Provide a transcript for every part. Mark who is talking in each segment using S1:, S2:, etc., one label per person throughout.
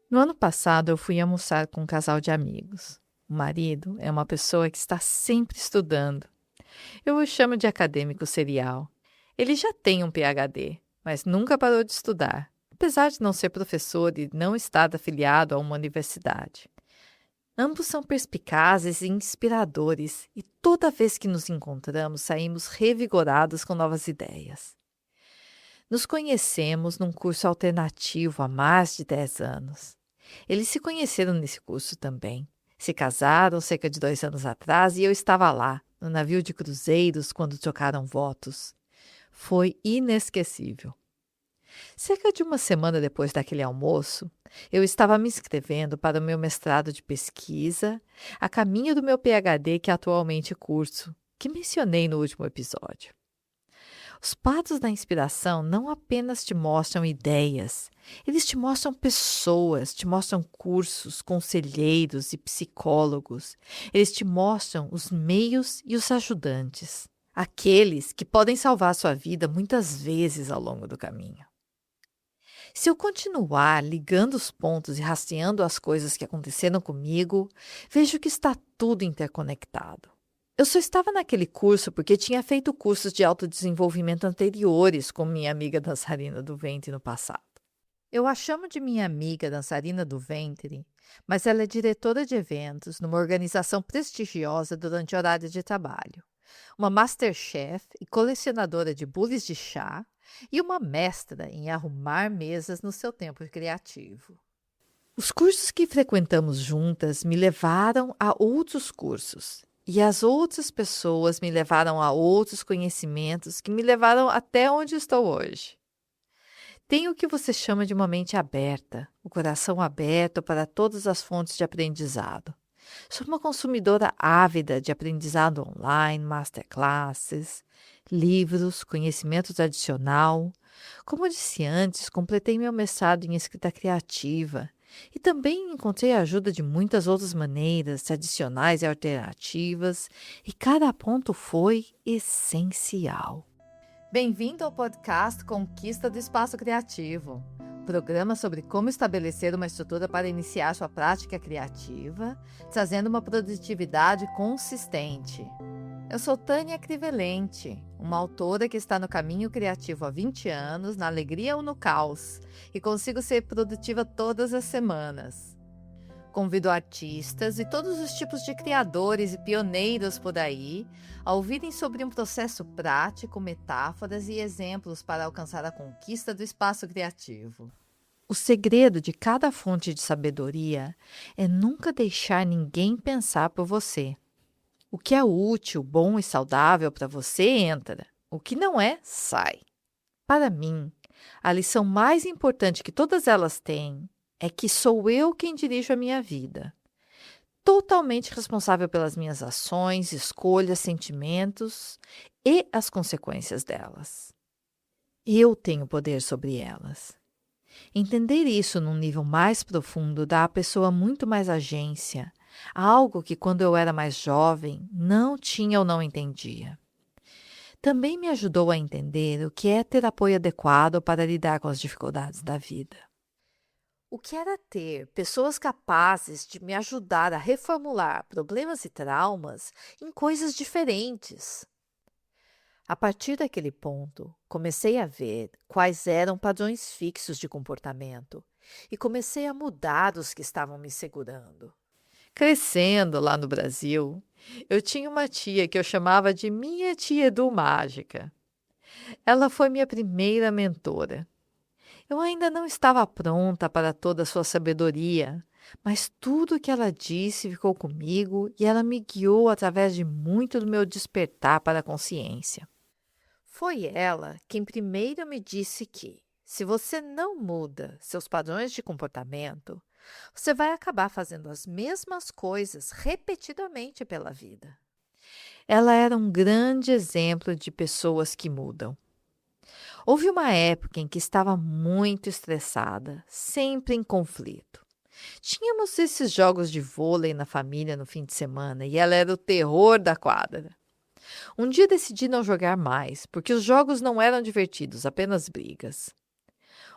S1: No ano passado, eu fui almoçar com um casal de amigos. O marido é uma pessoa que está sempre estudando. Eu o chamo de acadêmico serial. Ele já tem um PhD, mas nunca parou de estudar, apesar de não ser professor e não estar afiliado a uma universidade. Ambos são perspicazes e inspiradores, e toda vez que nos encontramos, saímos revigorados com novas ideias. Nos conhecemos num curso alternativo há mais de 10 anos. Eles se conheceram nesse curso também. Se casaram cerca de 2 anos atrás e eu estava lá, no navio de cruzeiros, quando trocaram votos. Foi inesquecível. Cerca de uma semana depois daquele almoço, eu estava me inscrevendo para o meu mestrado de pesquisa, a caminho do meu PhD que atualmente curso, que mencionei no último episódio. Os patos da inspiração não apenas te mostram ideias, eles te mostram pessoas, te mostram cursos, conselheiros e psicólogos. Eles te mostram os meios e os ajudantes, aqueles que podem salvar sua vida muitas vezes ao longo do caminho. Se eu continuar ligando os pontos e rastreando as coisas que aconteceram comigo, vejo que está tudo interconectado. Eu só estava naquele curso porque tinha feito cursos de autodesenvolvimento anteriores com minha amiga dançarina do ventre no passado. Eu a chamo de minha amiga dançarina do ventre, mas ela é diretora de eventos numa organização prestigiosa durante o horário de trabalho, uma masterchef e colecionadora de bules de chá e uma mestra em arrumar mesas no seu tempo criativo. Os cursos que frequentamos juntas me levaram a outros cursos. E as outras pessoas me levaram a outros conhecimentos que me levaram até onde estou hoje. Tenho o que você chama de uma mente aberta, o coração aberto para todas as fontes de aprendizado. Sou uma consumidora ávida de aprendizado online, masterclasses, livros, conhecimento tradicional. Como disse antes, completei meu mestrado em escrita criativa e também encontrei a ajuda de muitas outras maneiras, tradicionais e alternativas, e cada ponto foi essencial. Bem-vindo ao podcast Conquista do Espaço Criativo, programa sobre como estabelecer uma estrutura para iniciar sua prática criativa, trazendo uma produtividade consistente. Eu sou Tânia Crivelente, uma autora que está no caminho criativo há 20 anos, na alegria ou no caos, e consigo ser produtiva todas as semanas. Convido artistas e todos os tipos de criadores e pioneiros por aí a ouvirem sobre um processo prático, metáforas e exemplos para alcançar a conquista do espaço criativo. O segredo de cada fonte de sabedoria é nunca deixar ninguém pensar por você. O que é útil, bom e saudável para você entra. O que não é, sai. Para mim, a lição mais importante que todas elas têm é que sou eu quem dirijo a minha vida. Totalmente responsável pelas minhas ações, escolhas, sentimentos e as consequências delas. Eu tenho poder sobre elas. Entender isso num nível mais profundo dá à pessoa muito mais agência, algo que quando eu era mais jovem não tinha ou não entendia. Também me ajudou a entender o que é ter apoio adequado para lidar com as dificuldades da vida. O que era ter pessoas capazes de me ajudar a reformular problemas e traumas em coisas diferentes. A partir daquele ponto, comecei a ver quais eram padrões fixos de comportamento e comecei a mudar os que estavam me segurando. Crescendo lá no Brasil, eu tinha uma tia que eu chamava de minha tia Edu Mágica. Ela foi minha primeira mentora. Eu ainda não estava pronta para toda a sua sabedoria, mas tudo o que ela disse ficou comigo e ela me guiou através de muito do meu despertar para a consciência. Foi ela quem primeiro me disse que, se você não muda seus padrões de comportamento, você vai acabar fazendo as mesmas coisas repetidamente pela vida. Ela era um grande exemplo de pessoas que mudam. Houve uma época em que estava muito estressada, sempre em conflito. Tínhamos esses jogos de vôlei na família no fim de semana e ela era o terror da quadra. Um dia decidi não jogar mais, porque os jogos não eram divertidos, apenas brigas.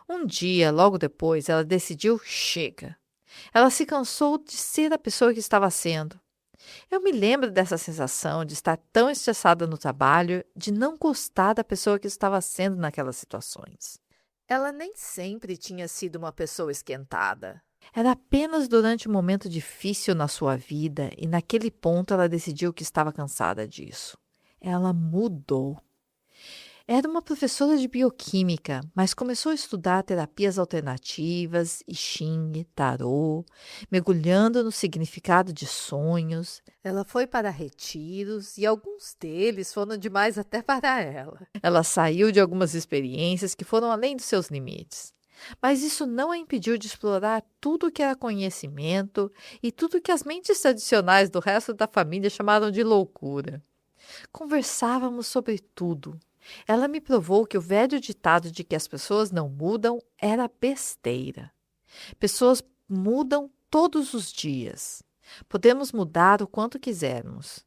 S1: Um dia, logo depois, ela decidiu chega. Ela se cansou de ser a pessoa que estava sendo. Eu me lembro dessa sensação de estar tão estressada no trabalho, de não gostar da pessoa que estava sendo naquelas situações. Ela nem sempre tinha sido uma pessoa esquentada. Era apenas durante um momento difícil na sua vida e naquele ponto ela decidiu que estava cansada disso. Ela mudou. Era uma professora de bioquímica, mas começou a estudar terapias alternativas, I Ching, tarô, mergulhando no significado de sonhos. Ela foi para retiros e alguns deles foram demais até para ela. Ela saiu de algumas experiências que foram além dos seus limites. Mas isso não a impediu de explorar tudo o que era conhecimento e tudo que as mentes tradicionais do resto da família chamaram de loucura. Conversávamos sobre tudo. Ela me provou que o velho ditado de que as pessoas não mudam era besteira. Pessoas mudam todos os dias. Podemos mudar o quanto quisermos.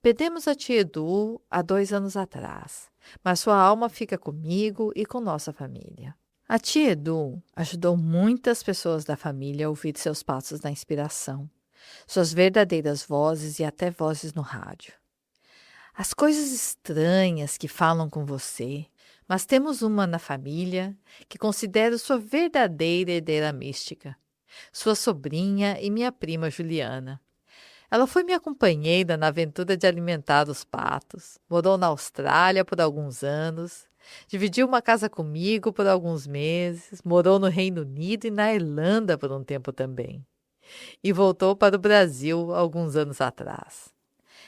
S1: Perdemos a tia Edu há 2 anos atrás, mas sua alma fica comigo e com nossa família. A tia Edu ajudou muitas pessoas da família a ouvir seus passos na inspiração, suas verdadeiras vozes e até vozes no rádio. As coisas estranhas que falam com você, mas temos uma na família que considero sua verdadeira herdeira mística, sua sobrinha e minha prima Juliana. Ela foi minha companheira na aventura de alimentar os patos, morou na Austrália por alguns anos, dividiu uma casa comigo por alguns meses, morou no Reino Unido e na Irlanda por um tempo também, e voltou para o Brasil alguns anos atrás.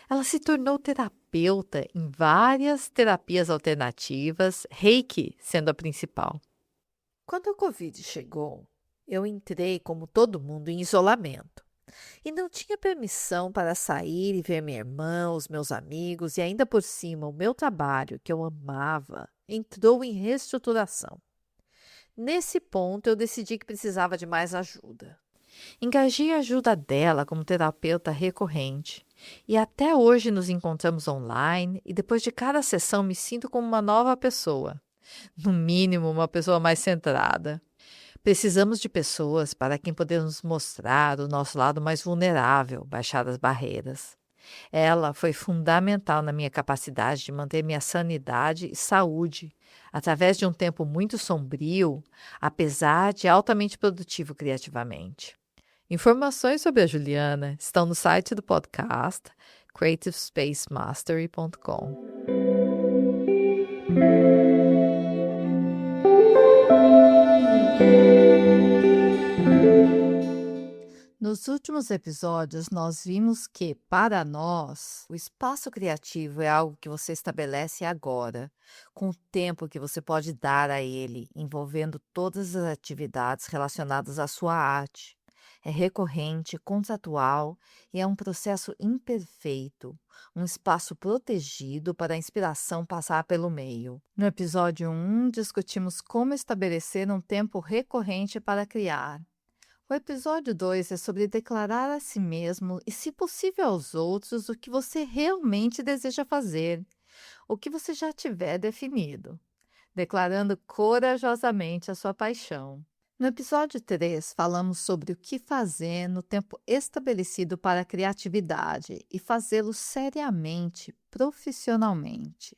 S1: Ela se tornou terapeuta em várias terapias alternativas, Reiki sendo a principal. Quando a Covid chegou, eu entrei, como todo mundo, em isolamento. E não tinha permissão para sair e ver minha irmã, os meus amigos e ainda por cima o meu trabalho, que eu amava, entrou em reestruturação. Nesse ponto, eu decidi que precisava de mais ajuda. Engajei a ajuda dela como terapeuta recorrente e até hoje nos encontramos online e depois de cada sessão me sinto como uma nova pessoa, no mínimo uma pessoa mais centrada. Precisamos de pessoas para quem podemos mostrar o nosso lado mais vulnerável, baixar as barreiras. Ela foi fundamental na minha capacidade de manter minha sanidade e saúde, através de um tempo muito sombrio, apesar de altamente produtivo criativamente. Informações sobre a Juliana estão no site do podcast creativespacemastery.com. Nos últimos episódios, nós vimos que, para nós, o espaço criativo é algo que você estabelece agora, com o tempo que você pode dar a ele, envolvendo todas as atividades relacionadas à sua arte. É recorrente, contratual e é um processo imperfeito, um espaço protegido para a inspiração passar pelo meio. No episódio 1, discutimos como estabelecer um tempo recorrente para criar. O episódio 2 é sobre declarar a si mesmo e, se possível aos outros, o que você realmente deseja fazer, o que você já tiver definido, declarando corajosamente a sua paixão. No episódio 3, falamos sobre o que fazer no tempo estabelecido para a criatividade e fazê-lo seriamente, profissionalmente.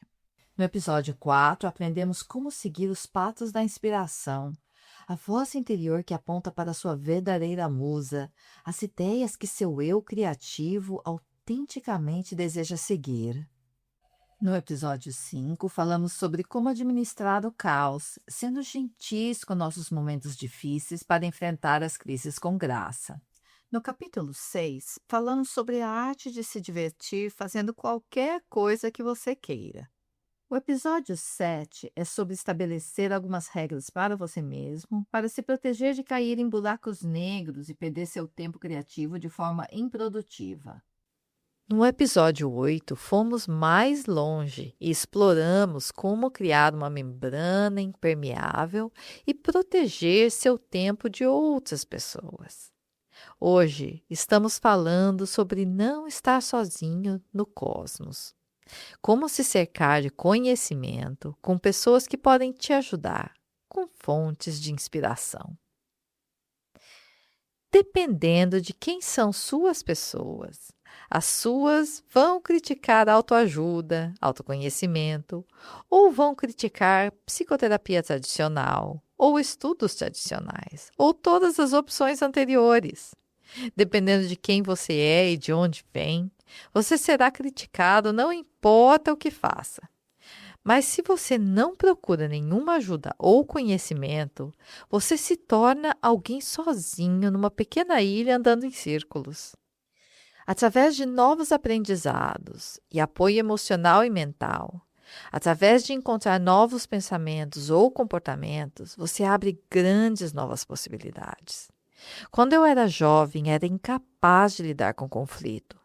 S1: No episódio 4, aprendemos como seguir os passos da inspiração, a voz interior que aponta para sua verdadeira musa, as ideias que seu eu criativo autenticamente deseja seguir. No episódio 5, falamos sobre como administrar o caos, sendo gentis com nossos momentos difíceis para enfrentar as crises com graça. No capítulo 6, falamos sobre a arte de se divertir fazendo qualquer coisa que você queira. O episódio 7 é sobre estabelecer algumas regras para você mesmo, para se proteger de cair em buracos negros e perder seu tempo criativo de forma improdutiva. No episódio 8, fomos mais longe e exploramos como criar uma membrana impermeável e proteger seu tempo de outras pessoas. Hoje estamos falando sobre não estar sozinho no cosmos. Como se cercar de conhecimento com pessoas que podem te ajudar, com fontes de inspiração. Dependendo de quem são suas pessoas, as suas vão criticar autoajuda, autoconhecimento, ou vão criticar psicoterapia tradicional, ou estudos tradicionais, ou todas as opções anteriores. Dependendo de quem você é e de onde vem, você será criticado, não importa o que faça. Mas se você não procura nenhuma ajuda ou conhecimento, você se torna alguém sozinho numa pequena ilha andando em círculos. Através de novos aprendizados e apoio emocional e mental, através de encontrar novos pensamentos ou comportamentos, você abre grandes novas possibilidades. Quando eu era jovem, era incapaz de lidar com conflito.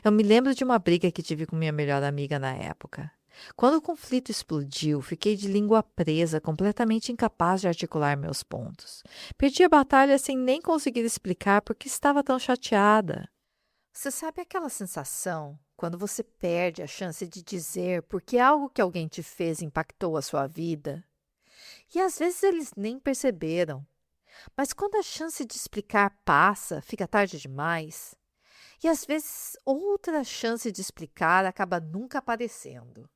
S1: Eu me lembro de uma briga que tive com minha melhor amiga na época. Quando o conflito explodiu, fiquei de língua presa, completamente incapaz de articular meus pontos. Perdi a batalha sem nem conseguir explicar por que estava tão chateada. Você sabe aquela sensação quando você perde a chance de dizer porque algo que alguém te fez impactou a sua vida? E às vezes eles nem perceberam. Mas quando a chance de explicar passa, fica tarde demais. E às vezes outra chance de explicar acaba nunca aparecendo.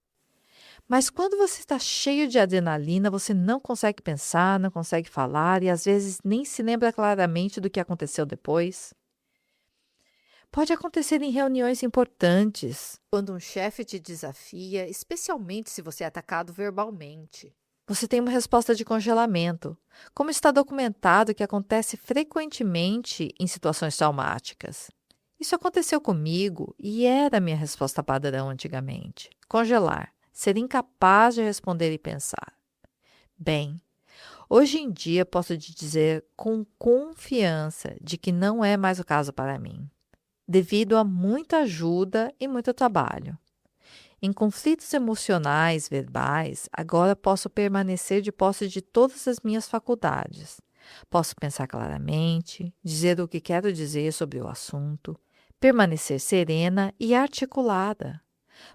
S1: Mas quando você está cheio de adrenalina, você não consegue pensar, não consegue falar e às vezes nem se lembra claramente do que aconteceu depois. Pode acontecer em reuniões importantes, quando um chefe te desafia, especialmente se você é atacado verbalmente. Você tem uma resposta de congelamento, como está documentado que acontece frequentemente em situações traumáticas. Isso aconteceu comigo e era a minha resposta padrão antigamente. Congelar, ser incapaz de responder e pensar. Bem, hoje em dia posso te dizer com confiança de que não é mais o caso para mim, devido a muita ajuda e muito trabalho. Em conflitos emocionais, verbais, agora posso permanecer de posse de todas as minhas faculdades. Posso pensar claramente, dizer o que quero dizer sobre o assunto, permanecer serena e articulada.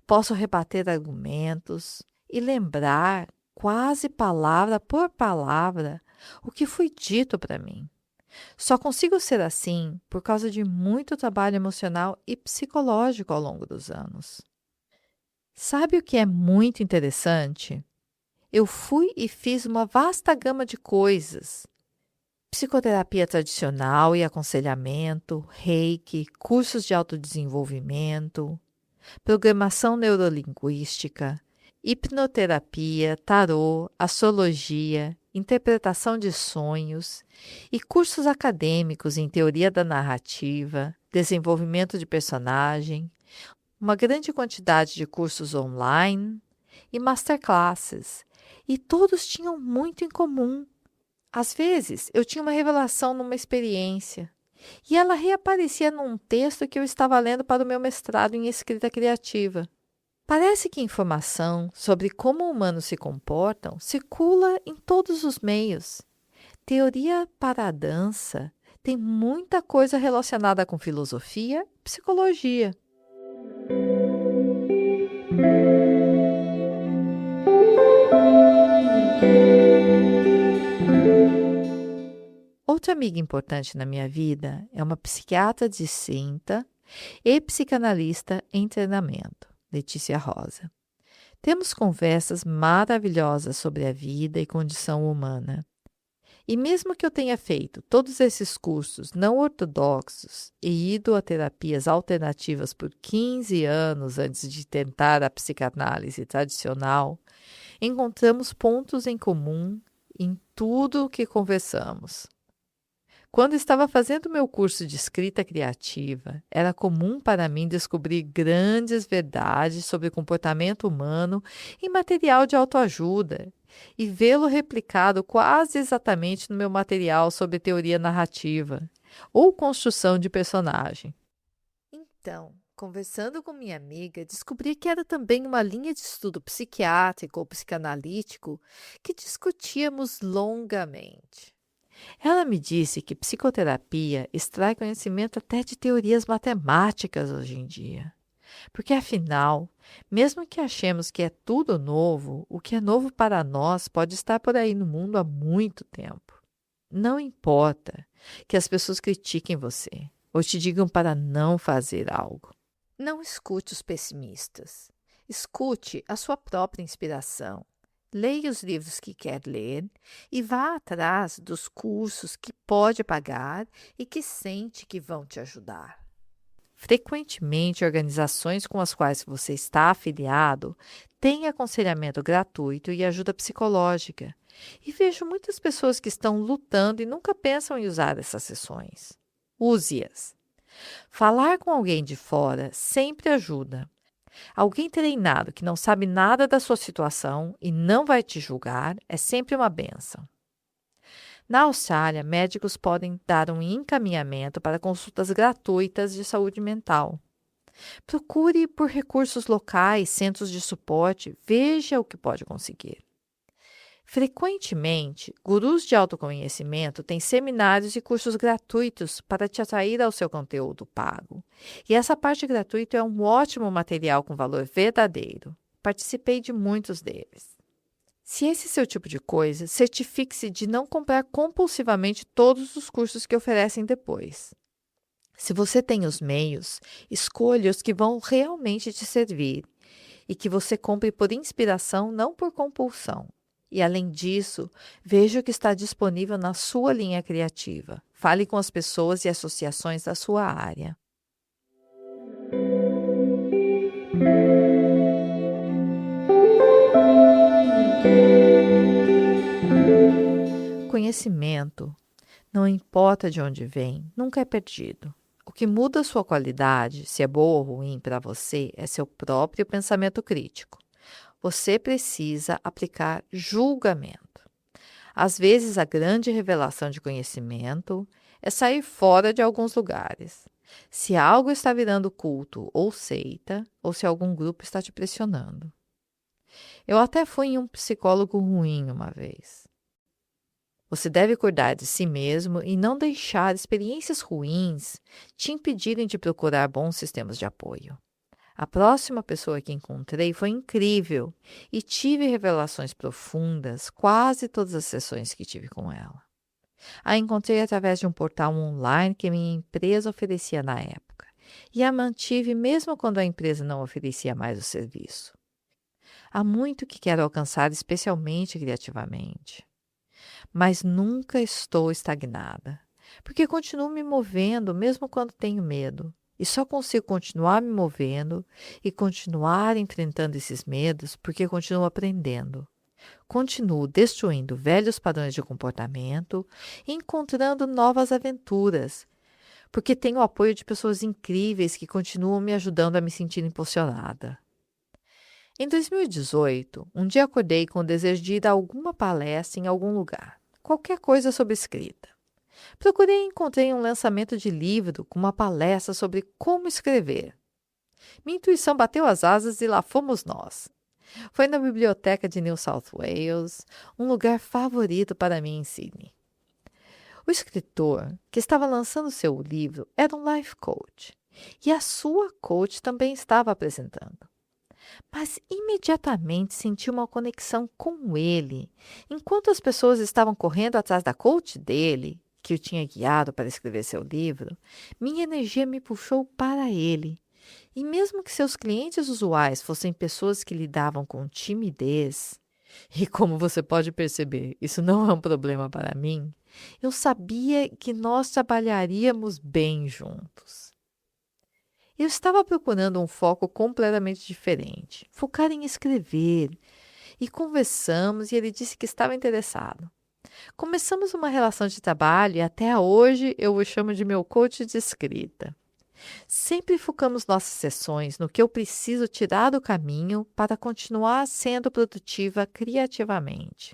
S1: Posso rebater argumentos e lembrar, quase palavra por palavra, o que foi dito para mim. Só consigo ser assim por causa de muito trabalho emocional e psicológico ao longo dos anos. Sabe o que é muito interessante? Eu fui e fiz uma vasta gama de coisas. Psicoterapia tradicional e aconselhamento, reiki, cursos de autodesenvolvimento, programação neurolinguística, hipnoterapia, tarô, astrologia, interpretação de sonhos e cursos acadêmicos em teoria da narrativa, desenvolvimento de personagem, uma grande quantidade de cursos online e masterclasses, e todos tinham muito em comum. Às vezes, eu tinha uma revelação numa experiência, e ela reaparecia num texto que eu estava lendo para o meu mestrado em escrita criativa. Parece que informação sobre como humanos se comportam circula em todos os meios. Teoria para a dança tem muita coisa relacionada com filosofia e psicologia. Outra amiga importante na minha vida é uma psiquiatra distinta e psicanalista em treinamento, Letícia Rosa. Temos conversas maravilhosas sobre a vida e condição humana. E mesmo que eu tenha feito todos esses cursos não ortodoxos e ido a terapias alternativas por 15 anos antes de tentar a psicanálise tradicional, encontramos pontos em comum em tudo o que conversamos. Quando estava fazendo meu curso de escrita criativa, era comum para mim descobrir grandes verdades sobre o comportamento humano em material de autoajuda e vê-lo replicado quase exatamente no meu material sobre teoria narrativa ou construção de personagem. Então, conversando com minha amiga, descobri que era também uma linha de estudo psiquiátrico ou psicanalítico que discutíamos longamente. Ela me disse que psicoterapia extrai conhecimento até de teorias matemáticas hoje em dia. Porque afinal, mesmo que achemos que é tudo novo, o que é novo para nós pode estar por aí no mundo há muito tempo. Não importa que as pessoas critiquem você ou te digam para não fazer algo. Não escute os pessimistas. Escute a sua própria inspiração. Leia os livros que quer ler e vá atrás dos cursos que pode pagar e que sente que vão te ajudar. Frequentemente, organizações com as quais você está afiliado têm aconselhamento gratuito e ajuda psicológica. E vejo muitas pessoas que estão lutando e nunca pensam em usar essas sessões. Use-as. Falar com alguém de fora sempre ajuda. Alguém treinado que não sabe nada da sua situação e não vai te julgar é sempre uma bênção. Na Austrália, médicos podem dar um encaminhamento para consultas gratuitas de saúde mental. Procure por recursos locais, centros de suporte, veja o que pode conseguir. Frequentemente, gurus de autoconhecimento têm seminários e cursos gratuitos para te atrair ao seu conteúdo pago. E essa parte gratuita é um ótimo material com valor verdadeiro. Participei de muitos deles. Se esse é seu tipo de coisa, certifique-se de não comprar compulsivamente todos os cursos que oferecem depois. Se você tem os meios, escolha os que vão realmente te servir e que você compre por inspiração, não por compulsão. E, além disso, veja o que está disponível na sua linha criativa. Fale com as pessoas e associações da sua área. Conhecimento, não importa de onde vem, nunca é perdido. O que muda a sua qualidade, se é boa ou ruim para você, é seu próprio pensamento crítico. Você precisa aplicar julgamento. Às vezes, a grande revelação de conhecimento é sair fora de alguns lugares. Se algo está virando culto ou seita, ou se algum grupo está te pressionando. Eu até fui em um psicólogo ruim uma vez. Você deve cuidar de si mesmo e não deixar experiências ruins te impedirem de procurar bons sistemas de apoio. A próxima pessoa que encontrei foi incrível e tive revelações profundas quase todas as sessões que tive com ela. A encontrei através de um portal online que minha empresa oferecia na época e a mantive mesmo quando a empresa não oferecia mais o serviço. Há muito que quero alcançar, especialmente criativamente, mas nunca estou estagnada, porque continuo me movendo mesmo quando tenho medo. E só consigo continuar me movendo e continuar enfrentando esses medos porque continuo aprendendo. Continuo destruindo velhos padrões de comportamento e encontrando novas aventuras, porque tenho o apoio de pessoas incríveis que continuam me ajudando a me sentir impulsionada. Em 2018, um dia acordei com o desejo de ir a alguma palestra em algum lugar, qualquer coisa sobre escrita. Procurei e encontrei um lançamento de livro com uma palestra sobre como escrever. Minha intuição bateu as asas e lá fomos nós. Foi na biblioteca de New South Wales, um lugar favorito para mim em Sydney. O escritor que estava lançando seu livro era um life coach e a sua coach também estava apresentando. Mas imediatamente senti uma conexão com ele. Enquanto as pessoas estavam correndo atrás da coach dele, que o tinha guiado para escrever seu livro, minha energia me puxou para ele. E mesmo que seus clientes usuais fossem pessoas que lidavam com timidez, e como você pode perceber, isso não é um problema para mim, eu sabia que nós trabalharíamos bem juntos. Eu estava procurando um foco completamente diferente, focar em escrever, e conversamos e ele disse que estava interessado. Começamos uma relação de trabalho e até hoje eu o chamo de meu coach de escrita. Sempre focamos nossas sessões no que eu preciso tirar do caminho para continuar sendo produtiva criativamente.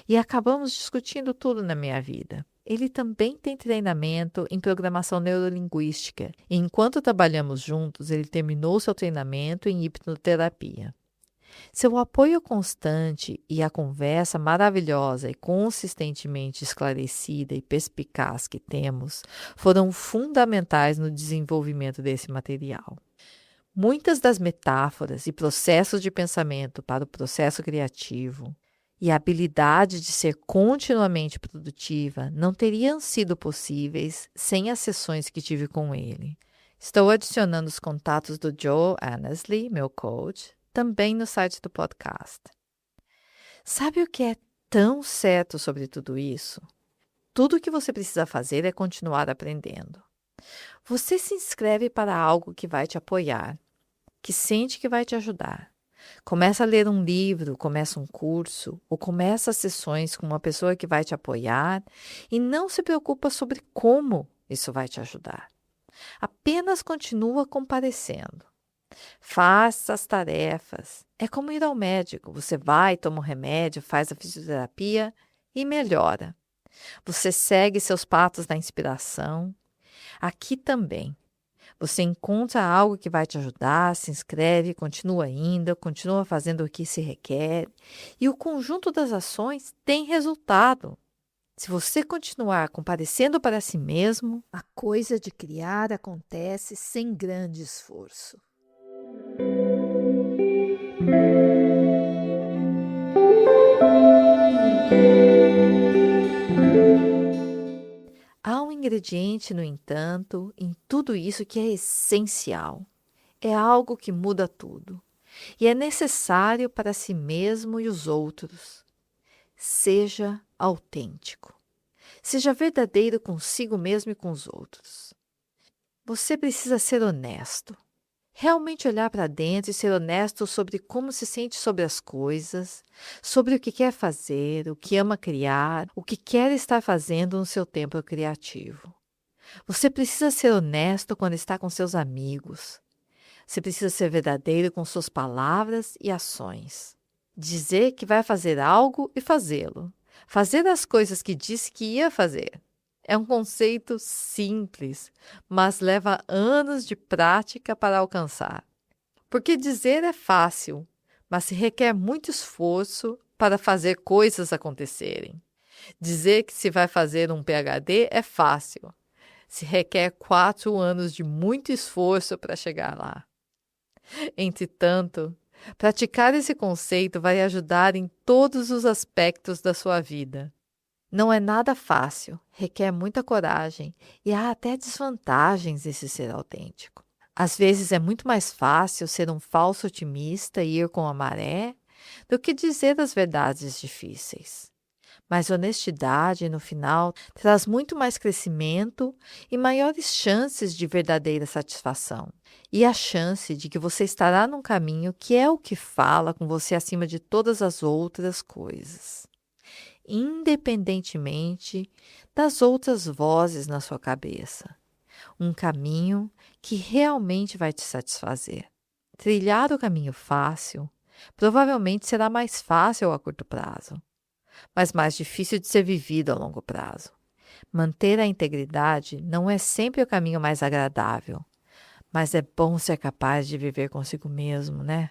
S1: E acabamos discutindo tudo na minha vida. Ele também tem treinamento em programação neurolinguística. E enquanto trabalhamos juntos, ele terminou seu treinamento em hipnoterapia. Seu apoio constante e a conversa maravilhosa e consistentemente esclarecida e perspicaz que temos foram fundamentais no desenvolvimento desse material. Muitas das metáforas e processos de pensamento para o processo criativo e a habilidade de ser continuamente produtiva não teriam sido possíveis sem as sessões que tive com ele. Estou adicionando os contatos do Joe Annesley, meu coach, também no site do podcast. Sabe o que é tão certo sobre tudo isso? Tudo o que você precisa fazer é continuar aprendendo. Você se inscreve para algo que vai te apoiar, que sente que vai te ajudar. Começa a ler um livro, começa um curso, ou começa sessões com uma pessoa que vai te apoiar e não se preocupa sobre como isso vai te ajudar. Apenas continua comparecendo. Faça as tarefas. É como ir ao médico. Você vai, toma um remédio, faz a fisioterapia e melhora. Você segue seus patos da inspiração. Aqui também. Você encontra algo que vai te ajudar, se inscreve, continua indo, continua fazendo o que se requer. E o conjunto das ações tem resultado. Se você continuar comparecendo para si mesmo, a coisa de criar acontece sem grande esforço. Há um ingrediente, no entanto, em tudo isso que é essencial. É algo que muda tudo. E é necessário para si mesmo e os outros. Seja autêntico. Seja verdadeiro consigo mesmo e com os outros. Você precisa ser honesto. Realmente olhar para dentro e ser honesto sobre como se sente sobre as coisas, sobre o que quer fazer, o que ama criar, o que quer estar fazendo no seu tempo criativo. Você precisa ser honesto quando está com seus amigos. Você precisa ser verdadeiro com suas palavras e ações. Dizer que vai fazer algo e fazê-lo. Fazer as coisas que disse que ia fazer. É um conceito simples, mas leva anos de prática para alcançar. Porque dizer é fácil, mas se requer muito esforço para fazer coisas acontecerem. Dizer que se vai fazer um PhD é fácil. Se requer 4 anos de muito esforço para chegar lá. Entretanto, praticar esse conceito vai ajudar em todos os aspectos da sua vida. Não é nada fácil, requer muita coragem e há até desvantagens em se ser autêntico. Às vezes é muito mais fácil ser um falso otimista e ir com a maré do que dizer as verdades difíceis. Mas honestidade, no final, traz muito mais crescimento e maiores chances de verdadeira satisfação. E a chance de que você estará num caminho que é o que fala com você acima de todas as outras coisas, independentemente das outras vozes na sua cabeça. Um caminho que realmente vai te satisfazer. Trilhar o caminho fácil provavelmente será mais fácil a curto prazo, mas mais difícil de ser vivido a longo prazo. Manter a integridade não é sempre o caminho mais agradável, mas é bom ser capaz de viver consigo mesmo, né?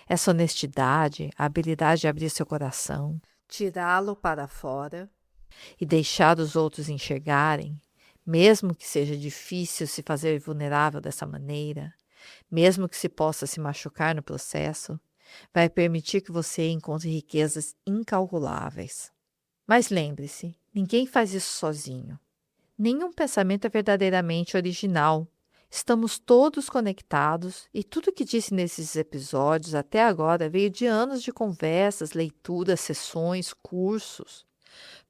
S1: Essa honestidade, a habilidade de abrir seu coração, tirá-lo para fora e deixar os outros enxergarem, mesmo que seja difícil se fazer vulnerável dessa maneira, mesmo que se possa se machucar no processo, vai permitir que você encontre riquezas incalculáveis. Mas lembre-se, ninguém faz isso sozinho. Nenhum pensamento é verdadeiramente original. Estamos todos conectados e tudo que disse nesses episódios até agora veio de anos de conversas, leituras, sessões, cursos,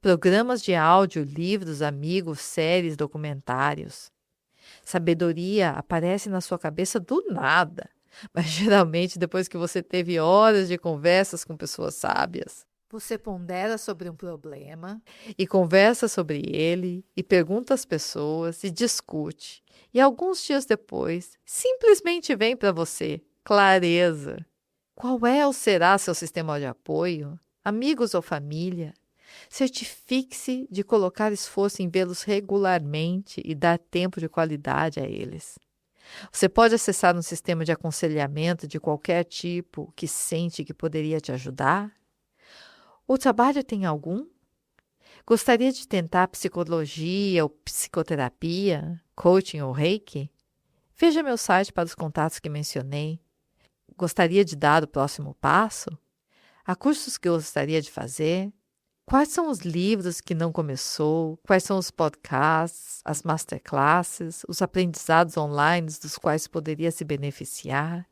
S1: programas de áudio, livros, amigos, séries, documentários. Sabedoria aparece na sua cabeça do nada, mas geralmente depois que você teve horas de conversas com pessoas sábias. Você pondera sobre um problema e conversa sobre ele e pergunta às pessoas e discute. E alguns dias depois, simplesmente vem para você clareza. Qual é ou será seu sistema de apoio? Amigos ou família? Certifique-se de colocar esforço em vê-los regularmente e dar tempo de qualidade a eles. Você pode acessar um sistema de aconselhamento de qualquer tipo que sente que poderia te ajudar? O trabalho tem algum? Gostaria de tentar psicologia ou psicoterapia, coaching ou reiki? Veja meu site para os contatos que mencionei. Gostaria de dar o próximo passo? Há cursos que eu gostaria de fazer? Quais são os livros que não começou? Quais são os podcasts, as masterclasses, os aprendizados online dos quais poderia se beneficiar?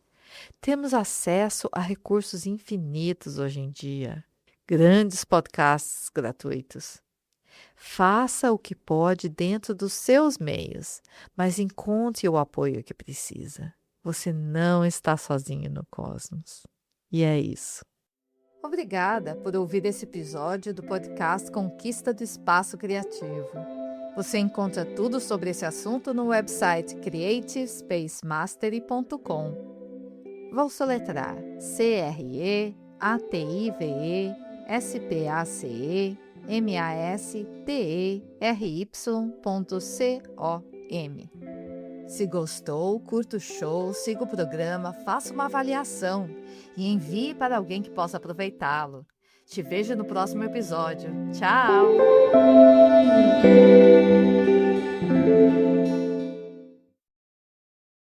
S1: Temos acesso a recursos infinitos hoje em dia. Grandes podcasts gratuitos. Faça o que pode dentro dos seus meios, mas encontre o apoio que precisa. Você não está sozinho no cosmos. E é isso. Obrigada por ouvir esse episódio do podcast Conquista do Espaço Criativo. Você encontra tudo sobre esse assunto no website creativespacemastery.com. Vou soletrar CREATIVESPACEMASTERY.com. Se gostou, curta o show, siga o programa, faça uma avaliação e envie para alguém que possa aproveitá-lo. Te vejo no próximo episódio. Tchau!